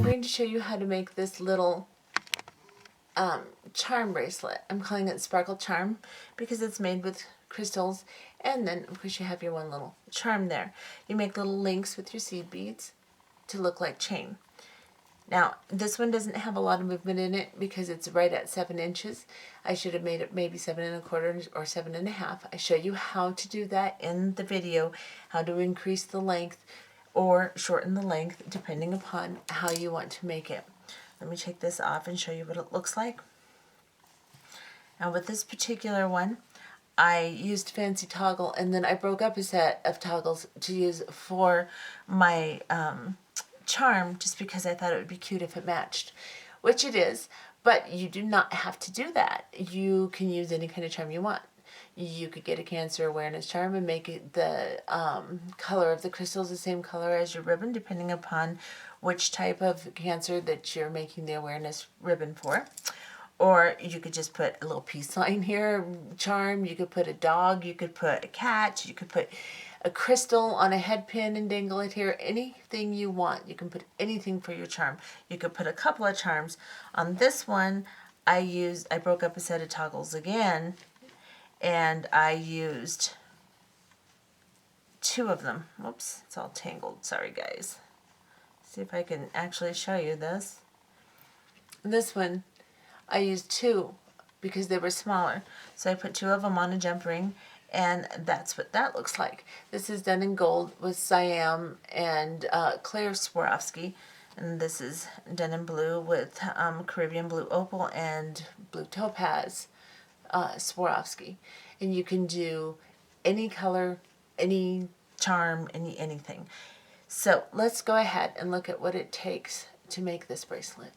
going to show you how to make this little charm bracelet. I'm calling it Sparkle Charm because it's made with crystals, and then of course you have your one little charm there. You make little links with your seed beads to look like chain. Now this one doesn't have a lot of movement in it because it's right at 7 inches. I should have made it maybe 7 1/4 or 7 1/2. I show you how to do that in the video, how to increase the length or shorten the length depending upon how you want to make it. Let me take this off and show you what it looks like. Now with this particular one, I used fancy toggle, and then I broke up a set of toggles to use for my charm just because I thought it would be cute if it matched, which it is, but you do not have to do that. You can use any kind of charm you want. You could get a Cancer awareness charm and make it the color of the crystals the same color as your ribbon, depending upon which type of Cancer that you're making the awareness ribbon for. Or you could just put a little peace sign here charm. You could put a dog. You could put a cat. You could put a crystal on a head pin and dangle it here. Anything you want. You can put anything for your charm. You could put a couple of charms. On this one, I broke up a set of toggles again, and I used 2 of them. Whoops, it's all tangled. Sorry, guys. See if I can actually show you this. This one, I used 2 because they were smaller. So I put 2 of them on a jump ring, and that's what that looks like. This is done in gold with Siam and clear Swarovski. And this is done in blue with Caribbean blue opal and blue topaz Swarovski. And you can do any color, any charm, anything. So let's go ahead and look at what it takes to make this bracelet.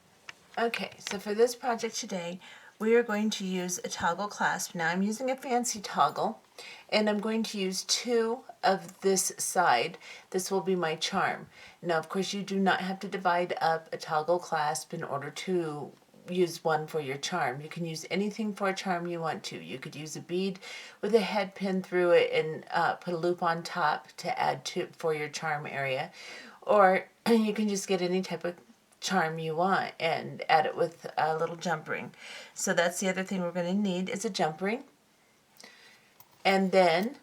Okay, so for this project today, we are going to use a toggle clasp. Now I'm using a fancy toggle, and I'm going to use 2 of this side. This will be my charm. Now, of course, you do not have to divide up a toggle clasp in order to use one for your charm. You can use anything for a charm you want to. You could use a bead with a head pin through it and put a loop on top to add to for your charm area. Or you can just get any type of charm you want and add it with a little jump ring. So that's the other thing we're going to need is a jump ring. And then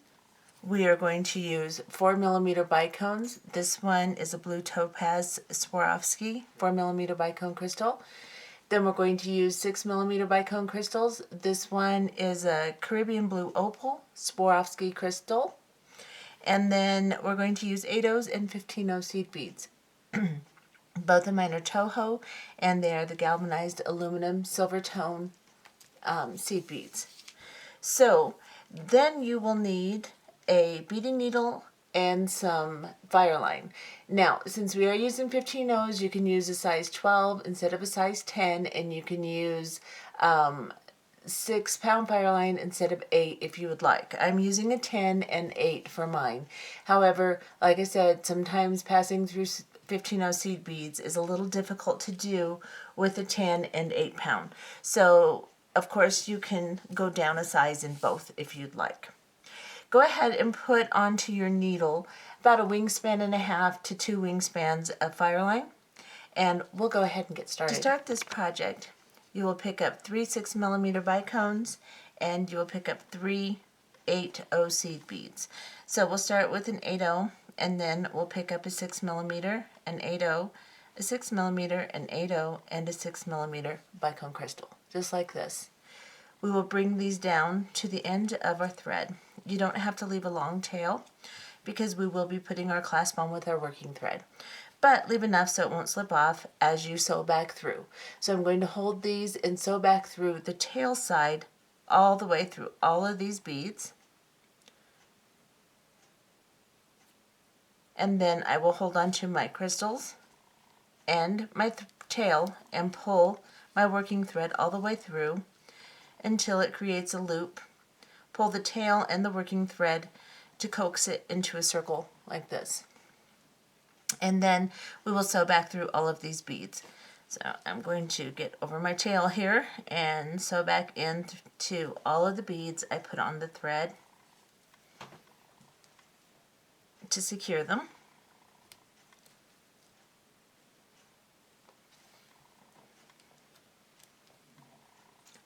we are going to use 4mm bicones. This one is a blue topaz Swarovski 4mm bicone crystal. Then we're going to use 6mm bicone crystals. This one is a Caribbean blue opal Swarovski crystal. And then we're going to use 8/0 and 15/0 seed beads. Both of mine are Toho, and they are the galvanized aluminum silver tone seed beads. So then you will need a beading needle and some Fireline. Now, since we are using 15/0s, you can use a size 12 instead of a size 10, and you can use 6-pound Fireline instead of 8 if you would like. I'm using a 10 and 8 for mine. However, like I said, sometimes passing through 15/0 seed beads is a little difficult to do with a 10 and 8-pound. So, of course, you can go down a size in both if you'd like. Go ahead and put onto your needle about a wingspan and a half to 2 wingspans of Fireline, and we'll go ahead and get started. To start this project, you will pick up 3 6mm bicones, and you will pick up 3 8/0 seed beads. So we'll start with an 8/0, and then we'll pick up a 6mm, an 8/0, a 6mm, an 8/0, and a 6mm bicone crystal, just like this. We will bring these down to the end of our thread. You don't have to leave a long tail because we will be putting our clasp on with our working thread. But leave enough so it won't slip off as you sew back through. So I'm going to hold these and sew back through the tail side all the way through all of these beads. And then I will hold on to my crystals and my tail and pull my working thread all the way through until it creates a loop. Pull the tail and the working thread to coax it into a circle like this. And then we will sew back through all of these beads. So I'm going to get over my tail here and sew back into all of the beads I put on the thread to secure them.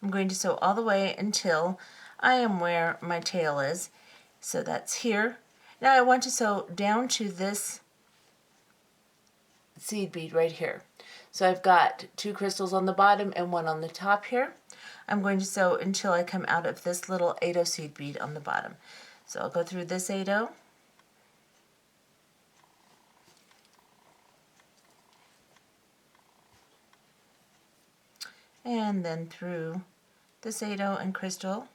I'm going to sew all the way until I am where my tail is. So that's here. Now I want to sew down to this seed bead right here. So I've got 2 crystals on the bottom and 1 on the top here. I'm going to sew until I come out of this little 8-0 seed bead on the bottom. So I'll go through this 8-0. And then through this 8-0 and crystal.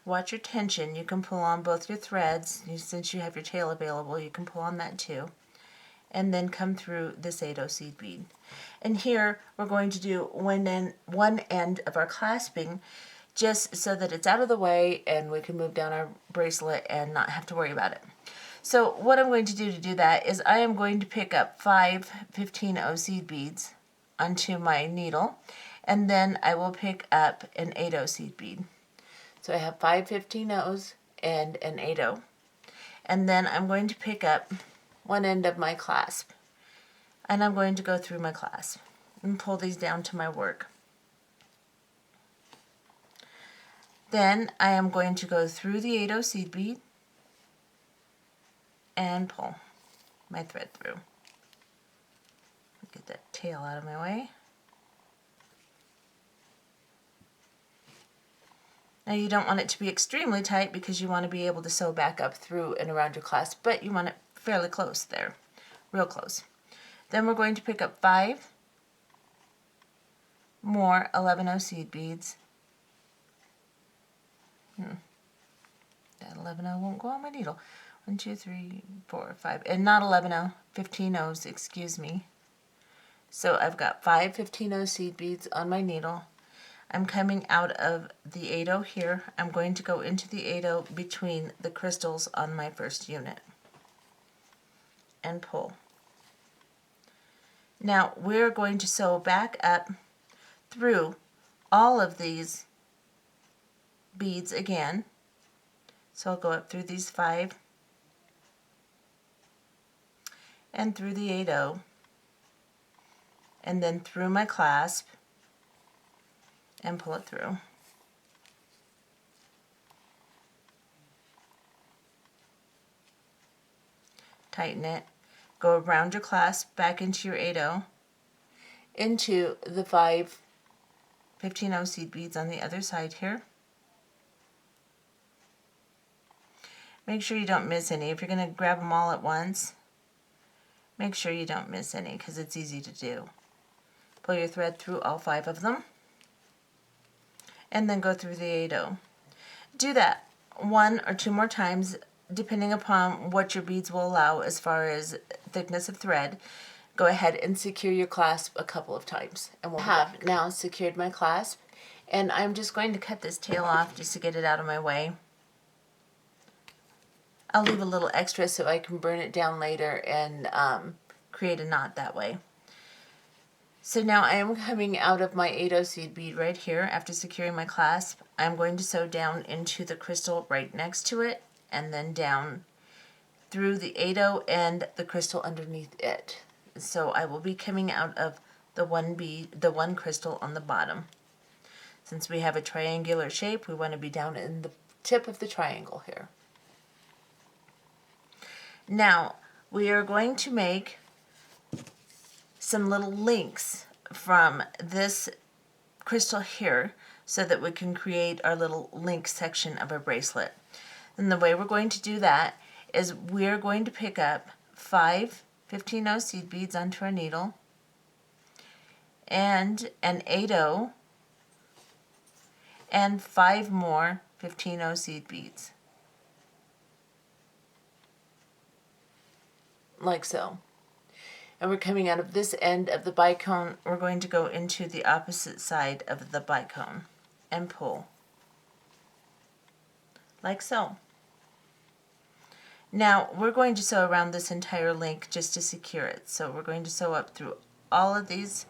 Watch your tension. You can pull on both your threads. Since you have your tail available, you can pull on that too. And then come through this 8-0 seed bead. And here we're going to do one end of our clasping, just so that it's out of the way and we can move down our bracelet and not have to worry about it. So what I'm going to do that is I am going to pick up 5 15-0 seed beads onto my needle, and then I will pick up an 8-0 seed bead. So I have 5 15-0s and an 8-0. And then I'm going to pick up one end of my clasp, and I'm going to go through my clasp and pull these down to my work. Then I am going to go through the 8-0 seed bead and pull my thread through. Get that tail out of my way. Now you don't want it to be extremely tight because you want to be able to sew back up through and around your clasp, but you want it fairly close there, real close. Then we're going to pick up 5 more 11-0 seed beads. That 11-0 won't go on my needle. 1, 2, 3, 4, 5, and not 11-0, 15-0s, excuse me. So I've got 5 15-0 seed beads on my needle. I'm coming out of the 8-0 here. I'm going to go into the 8-0 between the crystals on my first unit and pull. Now we're going to sew back up through all of these beads again. So I'll go up through these 5 and through the 8-0 and then through my clasp and pull it through. Tighten it. Go around your clasp back into your 8-0, into the 5 15-0 seed beads on the other side here. Make sure you don't miss any. If you're going to grab them all at once, make sure you don't miss any because it's easy to do. Pull your thread through all 5 of them and then go through the 8-0. Do that 1 or 2 more times depending upon what your beads will allow as far as thickness of thread. Go ahead and secure your clasp a couple of times. And we'll have now secured my clasp, and I'm just going to cut this tail off just to get it out of my way. I'll leave a little extra so I can burn it down later and create a knot that way. So now I am coming out of my 8-0 seed bead right here. After securing my clasp, I'm going to sew down into the crystal right next to it and then down through the 8-0 and the crystal underneath it. So I will be coming out of the one crystal on the bottom. Since we have a triangular shape, we want to be down in the tip of the triangle here. Now we are going to make some little links from this crystal here so that we can create our little link section of our bracelet. And the way we're going to do that is we're going to pick up 5 15-0 seed beads onto our needle and an 8-0 and 5 more 15-0 seed beads, like so. And we're coming out of this end of the bicone. We're going to go into the opposite side of the bicone and pull, like so. Now we're going to sew around this entire link just to secure it. So we're going to sew up through all of these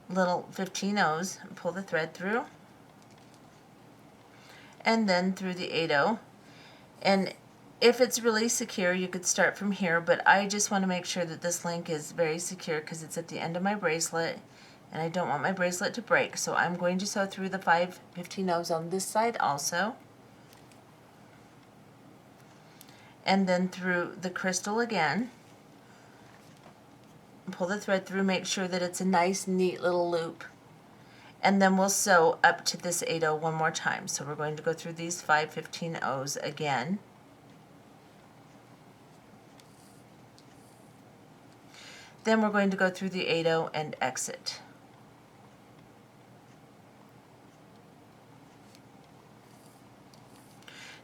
little 15-0s and pull the thread through, and then through the 8-0. And if it's really secure, you could start from here, but I just want to make sure that this link is very secure because it's at the end of my bracelet and I don't want my bracelet to break. So I'm going to sew through the 5/15 on this side also. And then through the crystal again. Pull the thread through, make sure that it's a nice, neat little loop. And then we'll sew up to this 8/0 one more time. So we're going to go through these 5/15 again. Then we're going to go through the 8/0 and exit.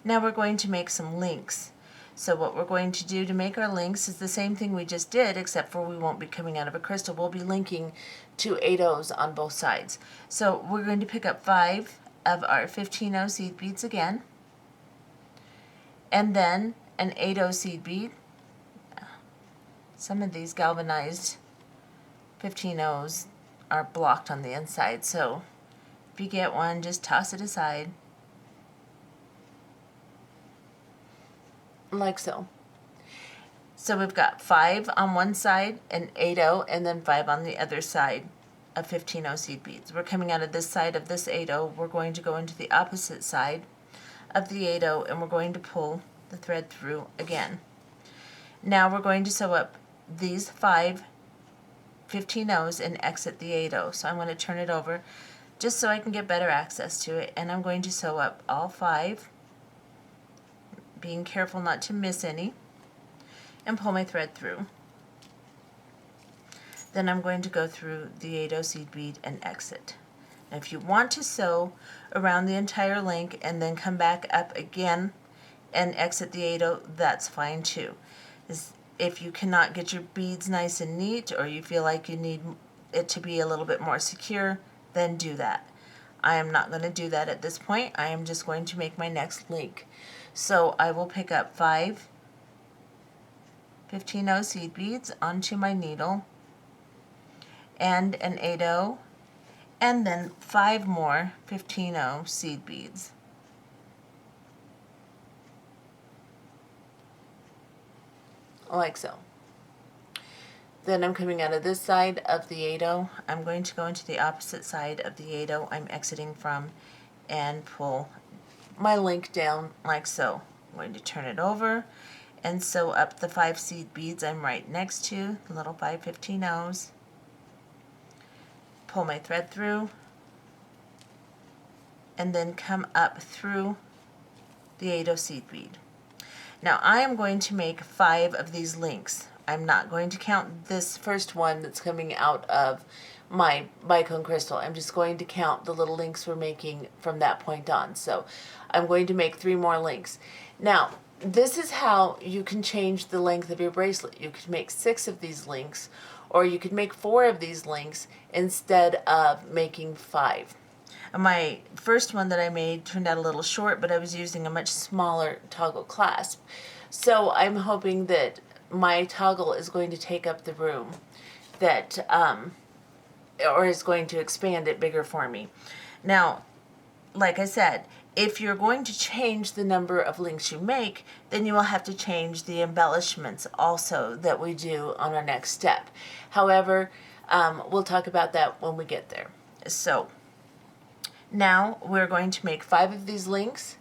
Now we're going to make some links. So what we're going to do to make our links is the same thing we just did, except for we won't be coming out of a crystal. We'll be linking to 8/0s on both sides. So we're going to pick up 5 of our 15/0 seed beads again, and then an 8/0 seed bead. Some of these galvanized 15/0s are blocked on the inside, so if you get one, just toss it aside. Like so. So we've got 5 on one side, an 8/0, and then 5 on the other side of 15/0 seed beads. We're coming out of this side of this 8/0. We're going to go into the opposite side of the 8/0, and we're going to pull the thread through again. Now we're going to sew up these 5 15/0s and exit the 8/0. So I'm going to turn it over just so I can get better access to it, and I'm going to sew up all 5, being careful not to miss any, and pull my thread through. Then I'm going to go through the 8/0 seed bead and exit. Now if you want to sew around the entire link and then come back up again and exit the 8/0, that's fine too. If you cannot get your beads nice and neat, or you feel like you need it to be a little bit more secure, then do that. I am not going to do that at this point. I am just going to make my next link. So I will pick up 5 15/0 seed beads onto my needle, and an 8/0, and then 5 more 15/0 seed beads. Like so. Then I'm coming out of this side of the 8/0. I'm going to go into the opposite side of the 8/0 I'm exiting from and pull my link down like so. I'm going to turn it over and sew up the 5 seed beads I'm right next to, the little 5 15/0s. Pull my thread through, and then come up through the 8/0 seed bead. Now I am going to make 5 of these links. I'm not going to count this first one that's coming out of my bicone crystal. I'm just going to count the little links we're making from that point on. So I'm going to make 3 more links. Now this is how you can change the length of your bracelet. You could make 6 of these links, or you could make 4 of these links instead of making 5. My first one that I made turned out a little short, but I was using a much smaller toggle clasp. So I'm hoping that my toggle is going to take up the room, that or is going to expand it bigger for me. Now, like I said, if you're going to change the number of links you make, then you will have to change the embellishments also that we do on our next step. However, we'll talk about that when we get there. So now we're going to make 5 of these links,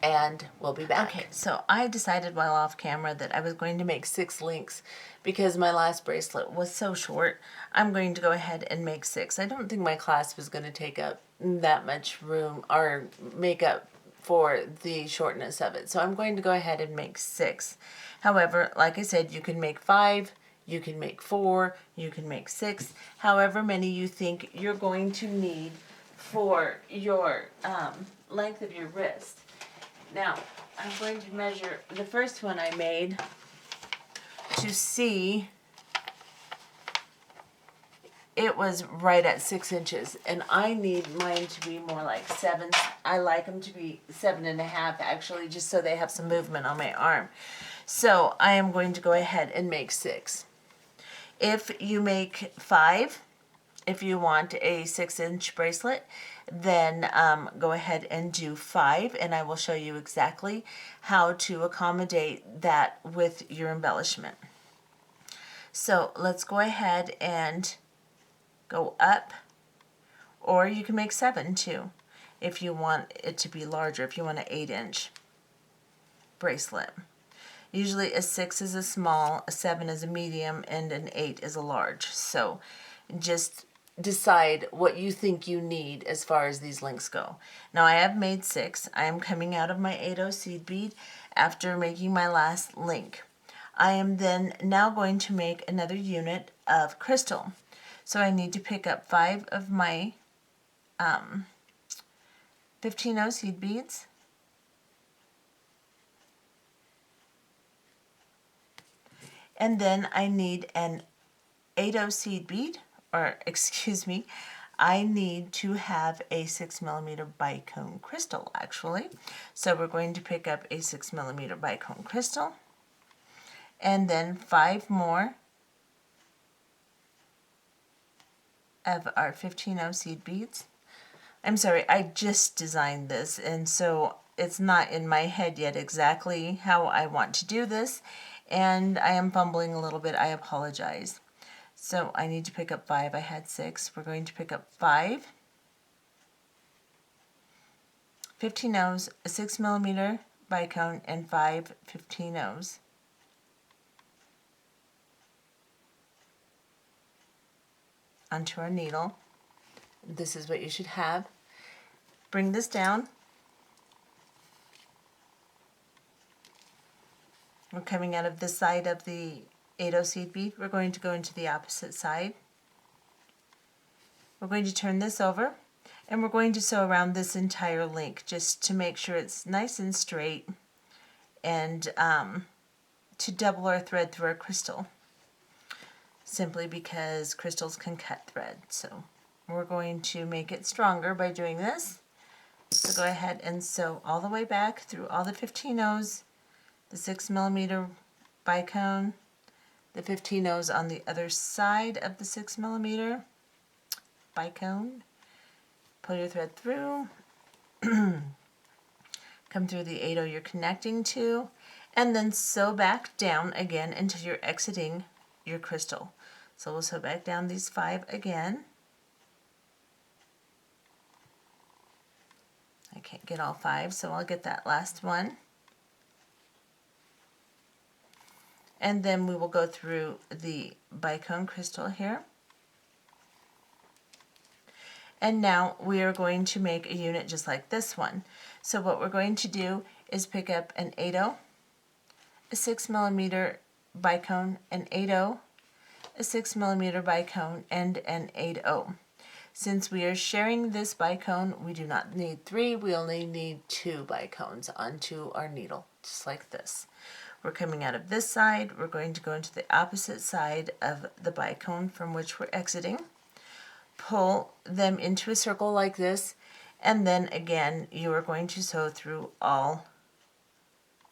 and we'll be back. Okay, so I decided while off camera that I was going to make 6 links because my last bracelet was so short. I'm going to go ahead and make 6. I don't think my clasp is going to take up that much room or make up for the shortness of it. So I'm going to go ahead and make 6. However, like I said, you can make 5, you can make 4, you can make 6, however many you think you're going to need for your length of your wrist. Now, I'm going to measure the first one I made to see. It was right at 6 inches, and I need mine to be more like 7. I like them to be 7.5 actually, just so they have some movement on my arm. So I am going to go ahead and make 6. If you make 5, If you want a 6-inch bracelet, then go ahead and do 5, and I will show you exactly how to accommodate that with your embellishment. So let's go ahead and go up, or you can make 7 too if you want it to be larger, if you want an 8-inch bracelet. Usually a 6 is a small, a 7 is a medium, and an 8 is a large. So just decide what you think you need as far as these links go. Now I have made 6. I am coming out of my 8/0 seed bead after making my last link. I am then now going to make another unit of crystal. So I need to pick up 5 of my 15/0 seed beads. And then I need an 8/0 seed bead, or excuse me, I need to have a 6mm bicone crystal actually. So we're going to pick up a 6mm bicone crystal, and then 5 more of our 15/0 seed beads. I'm sorry, I just designed this, and so it's not in my head yet exactly how I want to do this, and I am fumbling a little bit. I apologize. So I need to pick up 5. I had 6. We're going to pick up 5 15/0s, a 6mm bicone, and 5 15/0s. Onto our needle. This is what you should have. Bring this down. We're coming out of this side of the 8/0 seed bead. We're going to go into the opposite side. We're going to turn this over, and we're going to sew around this entire link just to make sure it's nice and straight, and to double our thread through our crystal, simply because crystals can cut thread. So we're going to make it stronger by doing this. So go ahead and sew all the way back through all the 15/0s, the 6mm bicone, the 15/0s on the other side of the 6mm bicone. Pull your thread through, come through the 8/0 you're connecting to, and then sew back down again until you're exiting your crystal. So we'll sew back down these 5 again. I can't get all 5, so I'll get that last one. And then we will go through the bicone crystal here. And now we are going to make a unit just like this one. So what we're going to do is pick up an 8/0, a 6mm bicone, an 8/0, a 6mm bicone, and an 8/0. Since we are sharing this bicone, we do not need 3, we only need 2 bicones onto our needle, just like this. We're coming out of this side, we're going to go into the opposite side of the bicone from which we're exiting. Pull them into a circle like this, and then again you are going to sew through all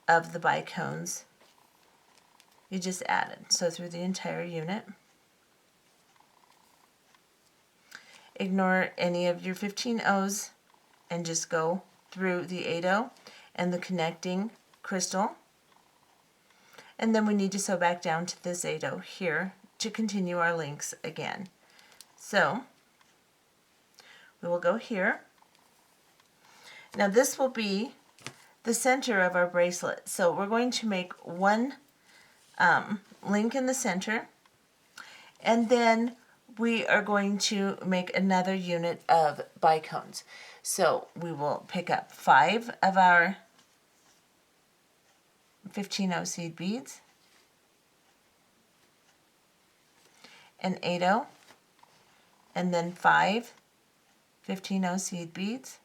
of the bicones you just added. Sew through the entire unit. Ignore any of your 15/0s and just go through the 8/0 and the connecting crystal. And then we need to sew back down to this 8/0 here to continue our links again. So we will go here. Now this will be the center of our bracelet. So we're going to make one link in the center, and then we are going to make another unit of bicones. So we will pick up 5 of our 15/0 seed beads, an 8/0, and then 5 15/0 seed beads,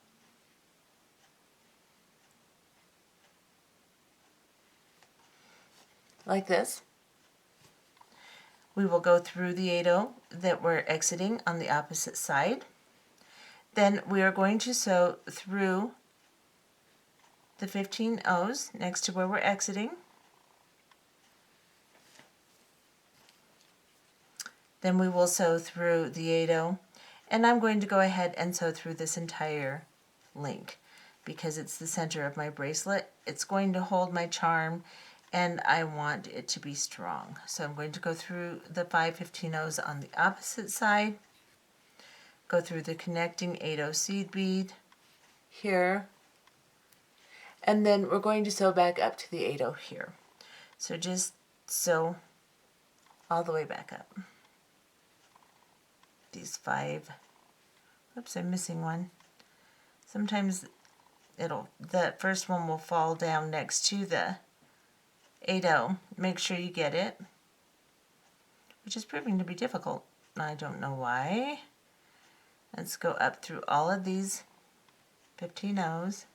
like this. We will go through the 8/0 that we're exiting on the opposite side. Then we are going to sew through the 15/0s next to where we're exiting. Then we will sew through the 8/0, and I'm going to go ahead and sew through this entire link because it's the center of my bracelet. It's going to hold my charm, and I want it to be strong. So I'm going to go through the 5 15/0s on the opposite side, go through the connecting 8/0 seed bead here, and then we're going to sew back up to the 8/0 here. So just sew all the way back up. These 5, oops, I'm missing one. Sometimes the first one will fall down next to the 8/0. Make sure you get it, which is proving to be difficult. I don't know why. Let's go up through all of these 15/0s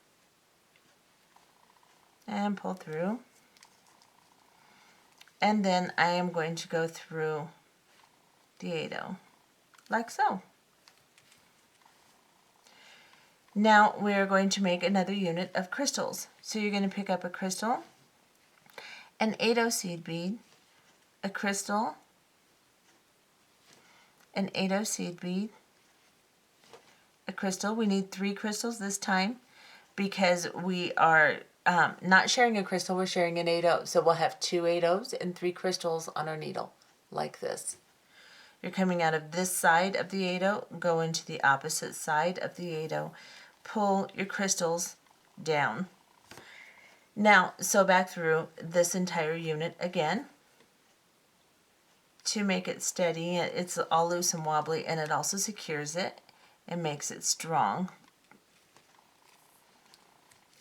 and pull through. And then I am going to go through the 8/0, like so. Now we are going to make another unit of crystals. So you're going to pick up a crystal, an 8/0 seed bead, a crystal, an 8/0 seed bead, a crystal. We need 3 crystals this time because we are not sharing a crystal, we're sharing an 8/0. So we'll have 2 8/0s and 3 crystals on our needle, like this. You're coming out of this side of the 8/0, go into the opposite side of the 8/0, pull your crystals down. Now sew back through this entire unit again to make it steady. It's all loose and wobbly, and it also secures it and makes it strong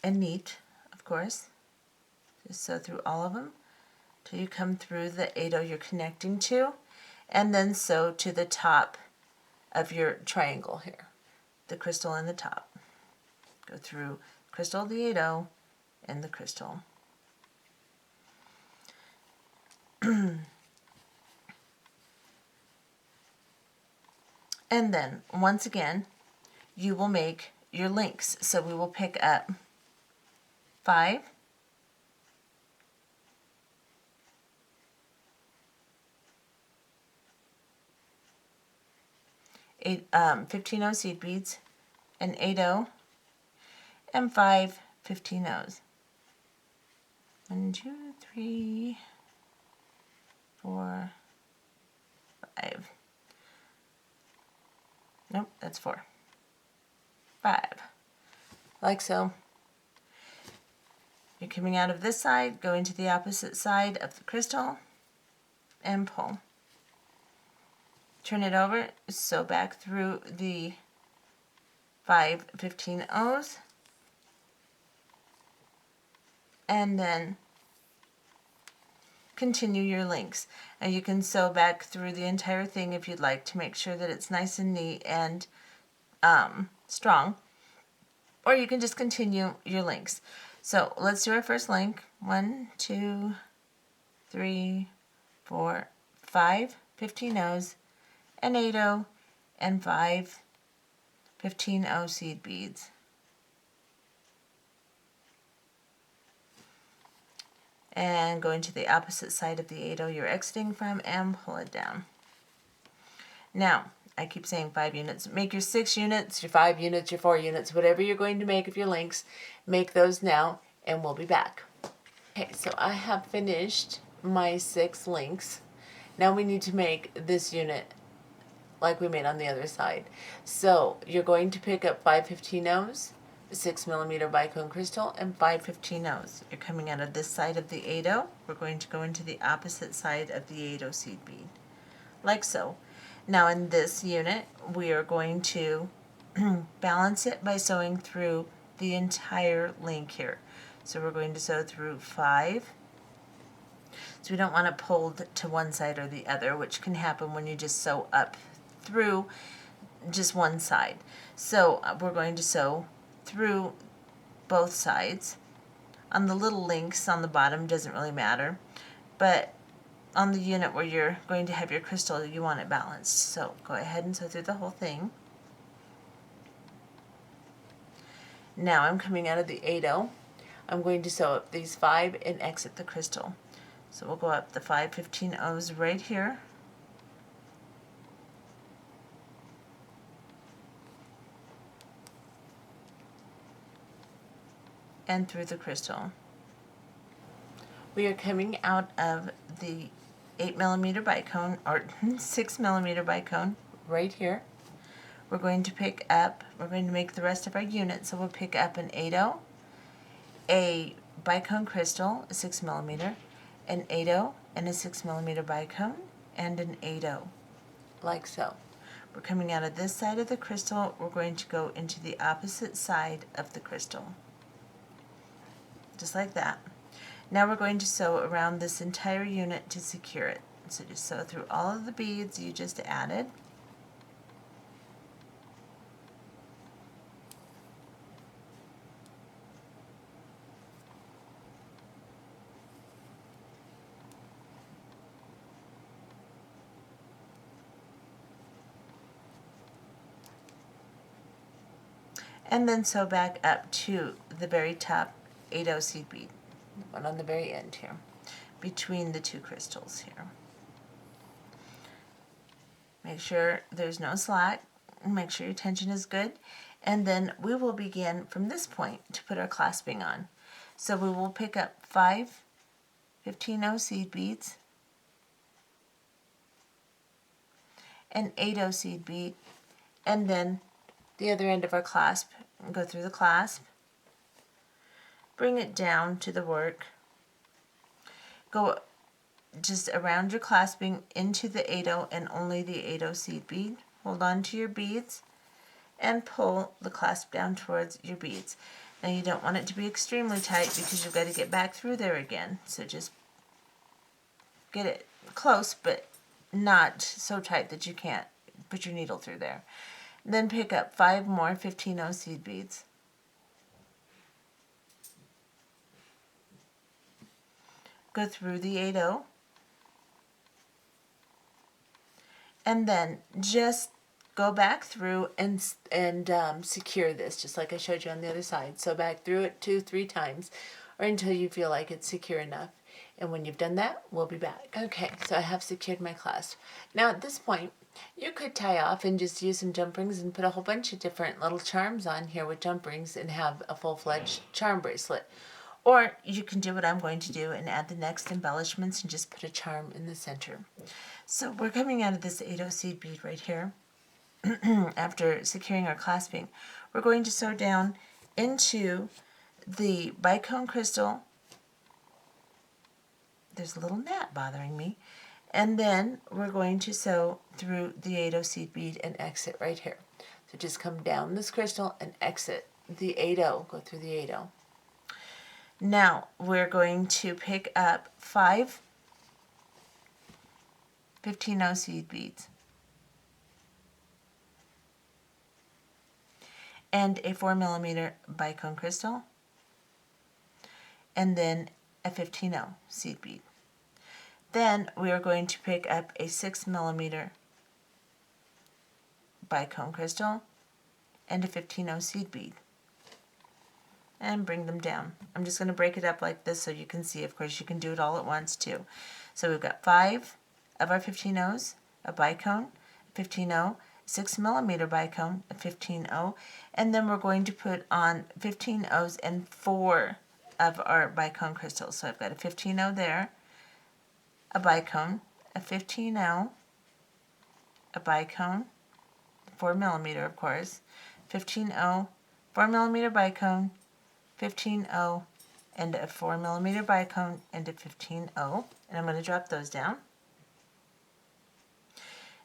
and neat, of course. Just sew through all of them till you come through the 8/0 you're connecting to, and then sew to the top of your triangle here, the crystal in the top. Go through crystal, the 8/0, and the crystal. And then, once again, you will make your links. So we will pick up 5, 15/0 seed beads, an 8/0, and 5 15/0s. 1, 2, 3, 4, 5. Nope, that's 4. 5. Like so. You're coming out of this side, go into the opposite side of the crystal, and pull. Turn it over, sew back through the 5 15/0s, and then continue your links. And you can sew back through the entire thing if you'd like to make sure that it's nice and neat and strong, or you can just continue your links. So let's do our first link. 1, 2, 3, 4, 5 15/0s, an 8/0, and 5 15/0 seed beads. And go into the opposite side of the 8/0 you're exiting from and pull it down. Now, I keep saying 5 units. Make your 6 units, your 5 units, your 4 units, whatever you're going to make of your links, make those now, and we'll be back. Okay, so I have finished my 6 links. Now we need to make this unit like we made on the other side. So you're going to pick up 5 15/0s, 6mm bicone crystal, and 5 15/0s. You're coming out of this side of the 8/0. We're going to go into the opposite side of the 8/0 seed bead, like so. Now in this unit, we are going to balance it by sewing through the entire link here. So we're going to sew through 5. So we don't want to pull to one side or the other, which can happen when you just sew up through just one side. So we're going to sew through both sides. On the little links on the bottom, doesn't really matter, but on the unit where you're going to have your crystal, you want it balanced. So go ahead and sew through the whole thing. Now I'm coming out of the 8/0. I'm going to sew up these 5 and exit the crystal. So we'll go up the 5 15/0s right here, and through the crystal. We are coming out of the 8mm bicone, or 6mm bicone, right here. We're going to pick up, we're going to make the rest of our unit, so we'll pick up an 8/0, a bicone crystal, a 6mm, an 8/0, and a 6mm bicone, and an 8/0, like so. We're coming out of this side of the crystal, we're going to go into the opposite side of the crystal, just like that. Now we're going to sew around this entire unit to secure it. So just sew through all of the beads you just added. And then sew back up to the very top 8/0 seed bead, one on the very end here, between the two crystals here. Make sure there's no slack, make sure your tension is good, and then we will begin from this point to put our clasping on. So we will pick up 5 15/0 seed beads, an 8/0 seed bead, and then the other end of our clasp, and go through the clasp, bring it down to the work, go just around your clasping into the 8/0 and only the 8/0 seed bead. Hold on to your beads and pull the clasp down towards your beads. Now you don't want it to be extremely tight because you've got to get back through there again. So just get it close, but not so tight that you can't put your needle through there. Then pick up 5 more 15/0 seed beads. Go through the 8/0. And then just go back through and secure this, just like I showed you on the other side. So back through it 2-3 times, or until you feel like it's secure enough. And when you've done that, we'll be back. Okay, so I have secured my clasp. Now at this point, you could tie off and just use some jump rings and put a whole bunch of different little charms on here with jump rings and have a full-fledged charm bracelet. Or you can do what I'm going to do and add the next embellishments and just put a charm in the center. So we're coming out of this 8/0 seed bead right here. After securing our clasping, we're going to sew down into the bicone crystal. There's a little gnat bothering me. And then we're going to sew through the 8/0 seed bead and exit right here. So just come down this crystal and exit the 8/0, go through the 8/0. Now we're going to pick up 5 15/0 seed beads and a 4mm bicone crystal, and then a 15/0 seed bead. Then we are going to pick up a 6mm bicone crystal and a 15/0 seed bead and bring them down. I'm just going to break it up like this so you can see. Of course, you can do it all at once too. So we've got 5 of our 15/0s, a bicone, a 15/0, 6mm bicone, a 15/0, and then we're going to put on 15/0s and 4 of our bicone crystals. So I've got a 15/0 there, a bicone, a 15/0, a bicone, 4mm of course, 15/0, 4mm bicone, 15/0, and a 4mm bicone, and a 15/0, and I'm going to drop those down.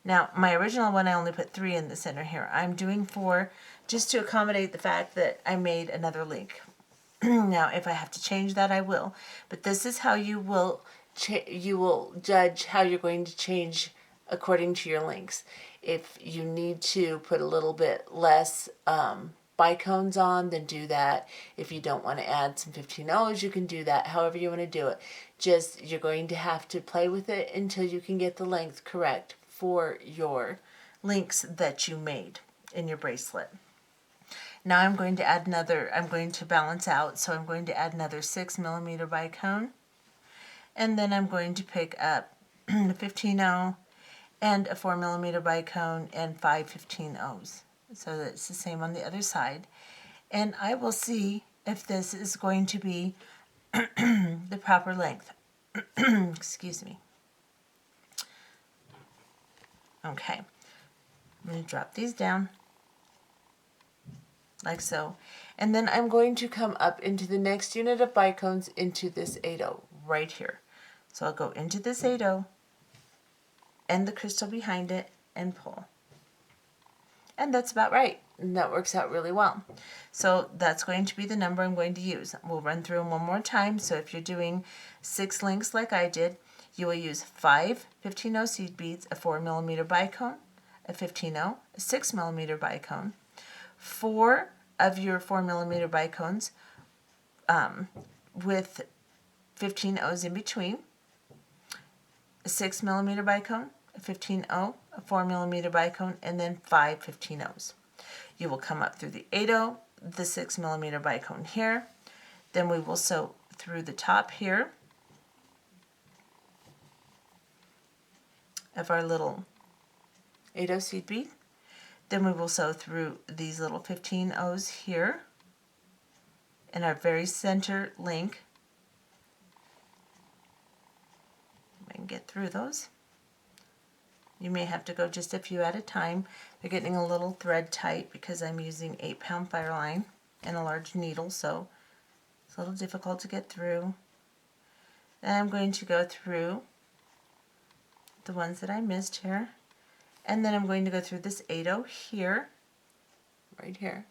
Now, my original one, I only put 3 in the center here. I'm doing 4 just to accommodate the fact that I made another link. Now, if I have to change that, I will. But this is how you will judge how you're going to change according to your links. If you need to put a little bit less bicones on, then do that. If you don't want to add some 15/0s, you can do that. However you want to do it. Just, you're going to have to play with it until you can get the length correct for your links that you made in your bracelet. Now I'm going to add another, I'm going to balance out, so I'm going to add another 6mm bicone, and then I'm going to pick up the 15/0 and a 4mm bicone and 5 15/0s. So that's the same on the other side. And I will see if this is going to be the proper length. Excuse me. Okay, I'm going to drop these down like so. And then I'm going to come up into the next unit of bicones into this 8/0 right here. So I'll go into this 8/0 and the crystal behind it and pull. And that's about right. And that works out really well. So that's going to be the number I'm going to use. We'll run through them one more time. So if you're doing 6 links like I did, you will use 5 15/0 seed beads, a 4mm bicone, a 15/0, a 6mm bicone, 4 of your 4mm bicones with 15/0s in between, a 6mm bicone, a 15/0, a 4mm bicone, and then 5 15/0s. You will come up through the 8/0, the 6mm bicone here, then we will sew through the top here of our little 8/0 seed bead. Then we will sew through these little 15/0s here in our very center link. I can get through those. You may have to go just a few at a time. They're getting a little thread tight because I'm using 8-pound Fireline and a large needle, so it's a little difficult to get through. Then I'm going to go through the ones that I missed here, and then I'm going to go through this 8/0 here, right here,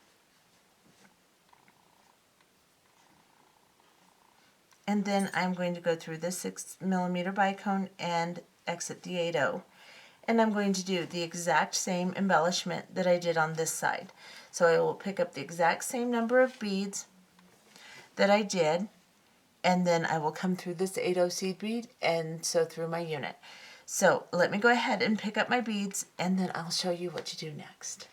and then I'm going to go through this 6mm bicone and exit the 8/0. And I'm going to do the exact same embellishment that I did on this side. So I will pick up the exact same number of beads that I did, and then I will come through this 8/0 seed bead and sew through my unit. So let me go ahead and pick up my beads, and then I'll show you what to do next.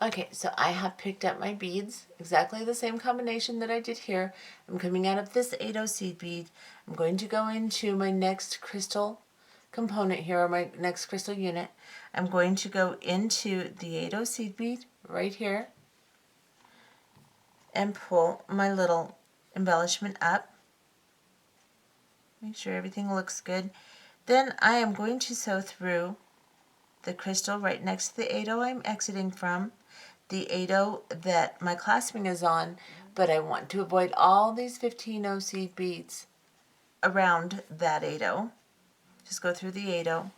Okay, so I have picked up my beads, exactly the same combination that I did here. I'm coming out of this 8/0 seed bead. I'm going to go into my next crystal component here, or my next crystal unit. I'm going to go into the 8/0 seed bead right here and pull my little embellishment up. Make sure everything looks good. Then I am going to sew through the crystal right next to the 8/0 I'm exiting from, the 8/0 that my clasping is on, but I want to avoid all these 15/0 seed beads around that 8/0. Just go through the 8/0,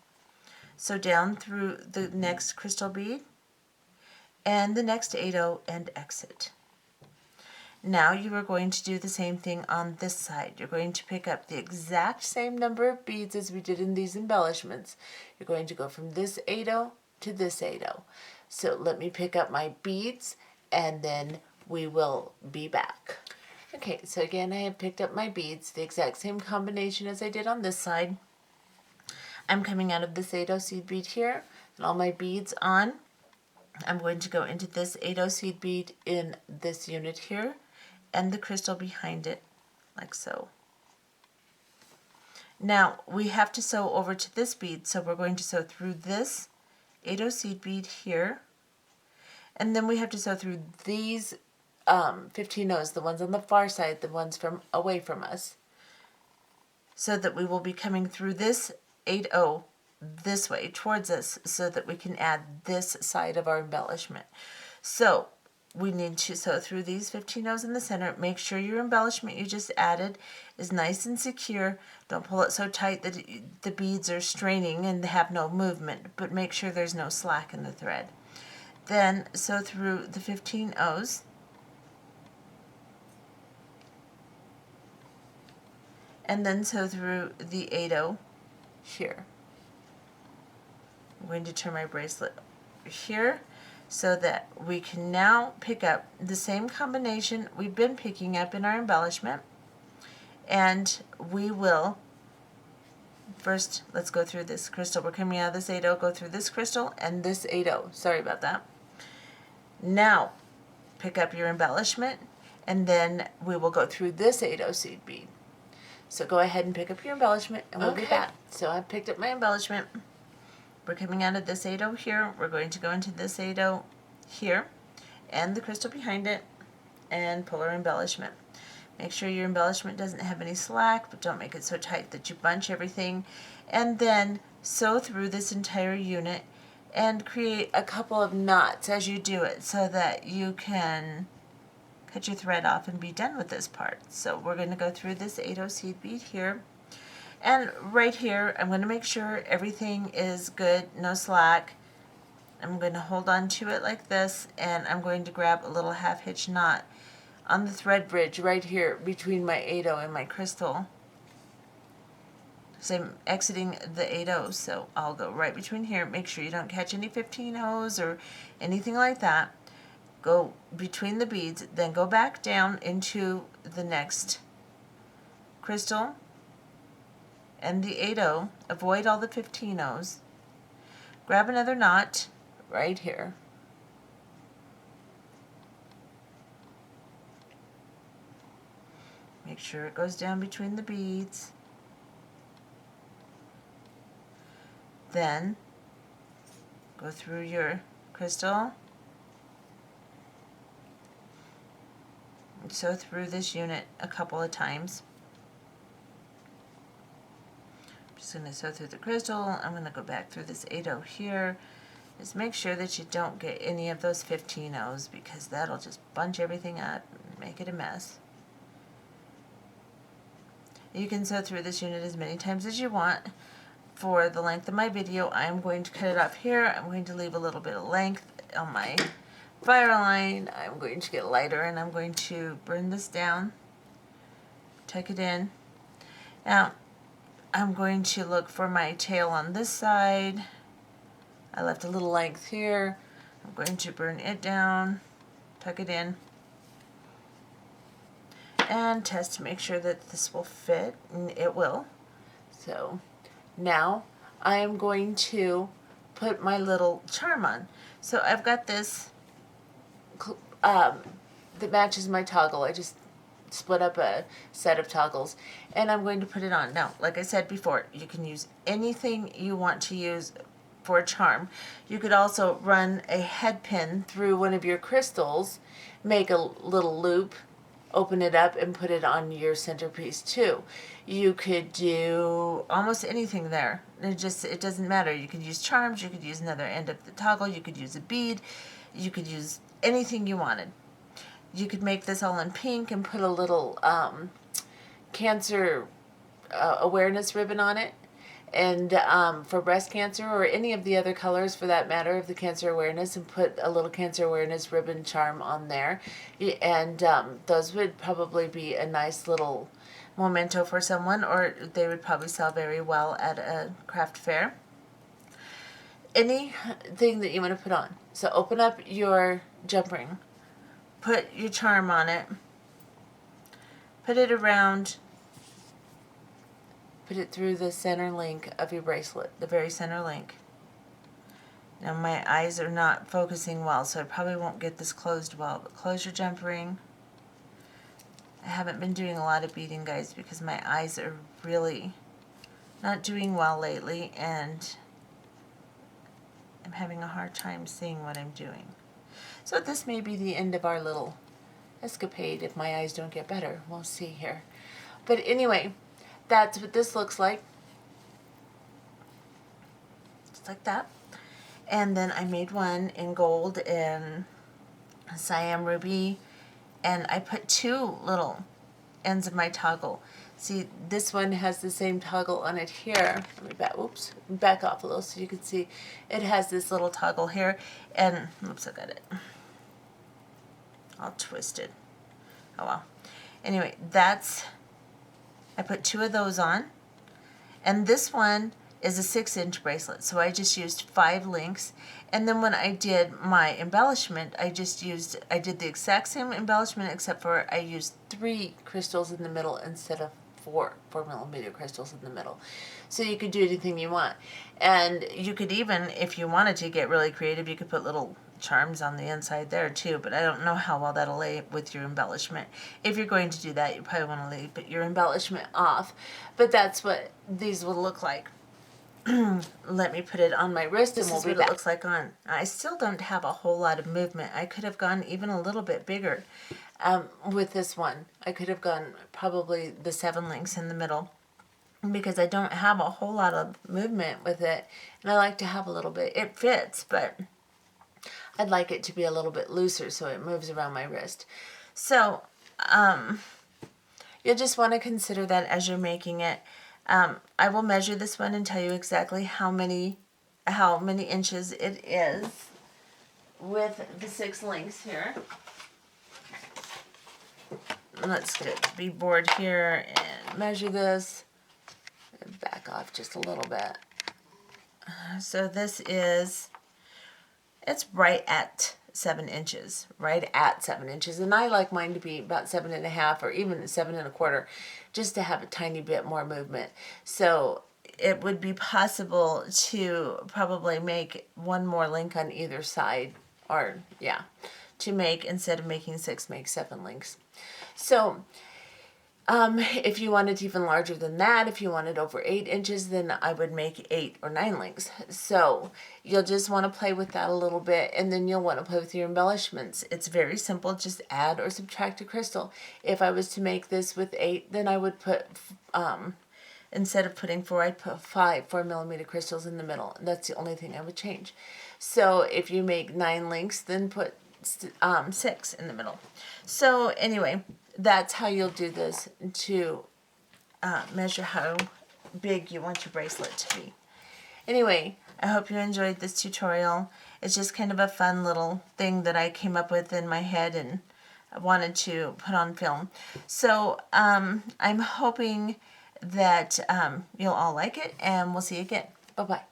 sew down through the next crystal bead and the next 8/0 and exit. Now you are going to do the same thing on this side. You're going to pick up the exact same number of beads as we did in these embellishments. You're going to go from this 8/0 to this 8/0. So let me pick up my beads and then we will be back. Okay, so again I have picked up my beads, the exact same combination as I did on this side. I'm coming out of this 8/0 seed bead here, and all my beads on. I'm going to go into this 8/0 seed bead in this unit here, and the crystal behind it, like so. Now, we have to sew over to this bead, so we're going to sew through this 8/0 seed bead here, and then we have to sew through these 15/0s, the ones on the far side, the ones from away from us, so that we will be coming through this 8/0 this way towards us so that we can add this side of our embellishment. So we need to sew through these 15/0s in the center. Make sure your embellishment you just added is nice and secure. Don't pull it so tight that the beads are straining and have no movement, but make sure there's no slack in the thread. Then sew through the 15/0s and then sew through the 8/0 here. I'm going to turn my bracelet here so that we can now pick up the same combination we've been picking up in our embellishment, and we will first, let's go through this crystal. We're coming out of this 8/0, go through this crystal and this 8/0. Sorry about that. Now pick up your embellishment, and then we will go through this 8/0 seed bead. So go ahead and pick up your embellishment and we'll be back. So I've picked up my embellishment. We're coming out of this 8/0 here. We're going to go into this 8/0 here and the crystal behind it and pull our embellishment. Make sure your embellishment doesn't have any slack, but don't make it so tight that you bunch everything. And then sew through this entire unit and create a couple of knots as you do it so that you can cut your thread off and be done with this part. So we're going to go through this 8/0 seed bead here. And right here, I'm going to make sure everything is good, no slack. I'm going to hold on to it like this, and I'm going to grab a little half hitch knot on the thread bridge right here between my 8/0 and my crystal. So I'm exiting the 8/0, so I'll go right between here. Make sure you don't catch any 15/0s or anything like that. Go between the beads, then go back down into the next crystal and the 8/0. Avoid all the 15/0s. Grab another knot right here. Make sure it goes down between the beads. Then go through your crystal and sew through this unit a couple of times. I'm just going to sew through the crystal. I'm going to go back through this 8/0 here. Just make sure that you don't get any of those 15/0s because that'll just bunch everything up and make it a mess. You can sew through this unit as many times as you want. For the length of my video, I'm going to cut it off here. I'm going to leave a little bit of length on my Fireline. I'm going to get lighter and I'm going to burn this down, tuck it in. Now, I'm going to look for my tail on this side. I left a little length here. I'm going to burn it down, tuck it in, and test to make sure that this will fit, and it will. So now I am going to put my little charm on. So I've got this that matches my toggle. I just split up a set of toggles and I'm going to put it on. Now, like I said before, you can use anything you want to use for a charm. You could also run a head pin through one of your crystals, make a little loop, open it up and put it on your centerpiece too. You could do almost anything there. It doesn't matter. You could use charms, you could use another end of the toggle, you could use a bead, you could use anything you wanted. You could make this all in pink and put a little cancer awareness ribbon on it, and for breast cancer or any of the other colors for that matter of the cancer awareness, and put a little cancer awareness ribbon charm on there, and those would probably be a nice little memento for someone, or they would probably sell very well at a craft fair. Anything that you want to put on. So open up your jump ring, put your charm on it, put it around, put it through the center link of your bracelet, the very center link. Now my eyes are not focusing well, so I probably won't get this closed well, but close your jump ring. I haven't been doing a lot of beading, guys, because my eyes are really not doing well lately, and I'm having a hard time seeing what I'm doing. So this may be the end of our little escapade if my eyes don't get better. We'll see here. But anyway, that's what this looks like. Just like that. And then I made one in gold and cyan ruby, and I put two little ends of my toggle. See, this one has the same toggle on it here. Let me back off a little so you can see it has this little toggle here, and oops, I got it all twisted. Oh well. Anyway, I put two of those on, and this one is a 6-inch bracelet, so I just used 5 links. And then when I did my embellishment, I did the exact same embellishment, except for I used 3 crystals in the middle instead of 4mm crystals in the middle. So you could do anything you want. And you could even, if you wanted to get really creative, you could put little charms on the inside there too, but I don't know how well that'll lay with your embellishment. If you're going to do that, you probably want to leave your embellishment off. But that's what these will look like. Let me put it on my wrist and we'll be back. This is what it looks like on. I still don't have a whole lot of movement. I could have gone even a little bit bigger. With this one, I could have gone probably the 7 links in the middle, because I don't have a whole lot of movement with it, and I like to have a little bit. It fits, but I'd like it to be a little bit looser so it moves around my wrist. So you'll just want to consider that as you're making it. I will measure this one and tell you exactly how many inches it is with the 6 links here. Let's get the bead board here and measure this. Back off just a little bit. So this is, it's right at 7 inches, right at 7 inches. And I like mine to be about 7.5 or even 7.25, just to have a tiny bit more movement. So it would be possible to probably make 1 more link on either side, or yeah, to make, instead of making 6, make 7 links. So if you wanted even larger than that, if you wanted over 8 inches, then I would make 8 or 9 links. So you'll just want to play with that a little bit, and then you'll want to play with your embellishments. It's very simple. Just add or subtract a crystal. If I was to make this with 8, then I would put, instead of putting 4, I'd put 5 4mm crystals in the middle. That's the only thing I would change. So if you make 9 links, then put 6 in the middle. So anyway, that's how you'll do this to measure how big you want your bracelet to be. Anyway, I hope you enjoyed this tutorial. It's just kind of a fun little thing that I came up with in my head and I wanted to put on film. So I'm hoping that you'll all like it, and we'll see you again. Bye-bye.